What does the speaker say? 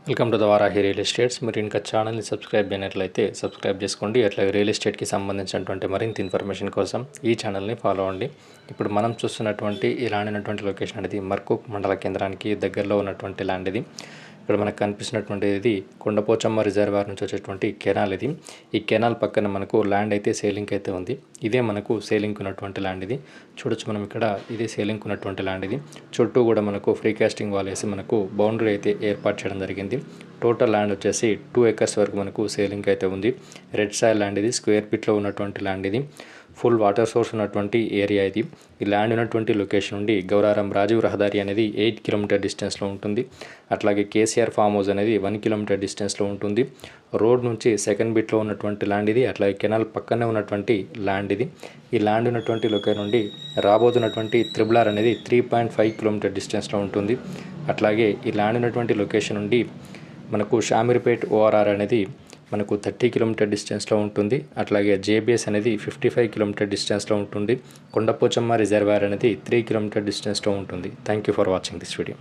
Welcome to the Varahi real estates. మీరు ఇంకా ఛానల్ని సబ్స్క్రైబ్ అయినట్లయితే సబ్స్క్రైబ్ చేసుకోండి. అట్లాగే రియల్ ఎస్టేట్కి సంబంధించినటువంటి మరింత ఇన్ఫర్మేషన్ కోసం ఈ ఛానల్ని ఫాలో అవ్వండి. ఇప్పుడు మనం చూస్తున్నటువంటి ఈ ల్యాండ్ అయినటువంటి లొకేషన్ అనేది మర్కూక్ మండల కేంద్రానికి దగ్గరలో ఉన్నటువంటి ల్యాండ్ ఇది. ఇక్కడ మనకు కనిపిస్తున్నటువంటి ఇది కొండపోచమ్మ రిజర్వాయర్ నుంచి వచ్చేటువంటి కెనాల్ ఇది. ఈ కెనాల్ పక్కన మనకు ల్యాండ్ అయితే సేలింగ్ అయితే ఉంది. ఇదే మనకు సేలింగ్ ఉన్నటువంటి ల్యాండ్ ఇది. చూడొచ్చు మనం ఇక్కడ ఇదే సేలింగ్ ఉన్నటువంటి ల్యాండ్ ఇది. చుట్టూ కూడా మనకు ఫ్రీ కాస్టింగ్ వాల్ వేసి మనకు బౌండరీ అయితే ఏర్పాటు చేయడం జరిగింది. టోటల్ ల్యాండ్ వచ్చేసి 2 acres వరకు మనకు సేలింగ్ అయితే ఉంది. రెడ్ సాయిల్ ల్యాండ్ ఇది. స్క్వేర్ ఫీట్లో ఉన్నటువంటి ల్యాండ్ ఇది. ఫుల్ వాటర్ సోర్స్ ఉన్నటువంటి ఏరియా ఇది. ఈ ల్యాండ్ ఉన్నటువంటి లొకేషన్ నుండి గౌరారం రాజీవ్ రహదారి అనేది 8 కిలోమీటర్ డిస్టెన్స్లో ఉంటుంది. అట్లాగే కేసీఆర్ ఫామ్ హౌస్ అనేది 1 కిలోమీటర్ డిస్టెన్స్లో ఉంటుంది. రోడ్ నుంచి సెకండ్ బిట్లో ఉన్నటువంటి ల్యాండ్ ఇది. అట్లాగే కెనాల్ పక్కనే ఉన్నటువంటి ల్యాండ్ ఇది. ఈ ల్యాండ్ ఉన్నటువంటి లొకేషన్ నుండి రాబోతున్నటువంటి త్రిబుల్ ఆర్ అనేది 3.5 కిలోమీటర్ డిస్టెన్స్లో ఉంటుంది. అట్లాగే ఈ ల్యాండ్ ఉన్నటువంటి లొకేషన్ నుండి మనకు షామీర్పేట్ ఓఆర్ఆర్ అనేది మనకు 30 కిలోమీటర్ డిస్టెన్స్లో ఉంటుంది. అట్లాగే జేబీఎస్ అనేది 55 కిలోమీటర్ డిస్టెన్స్లో ఉంటుంది. కొండపోచమ్మ రిజర్వాయర్ అనేది 3 కిలోమీటర్ డిస్టెన్స్లో ఉంటుంది. Thank you for watching this video.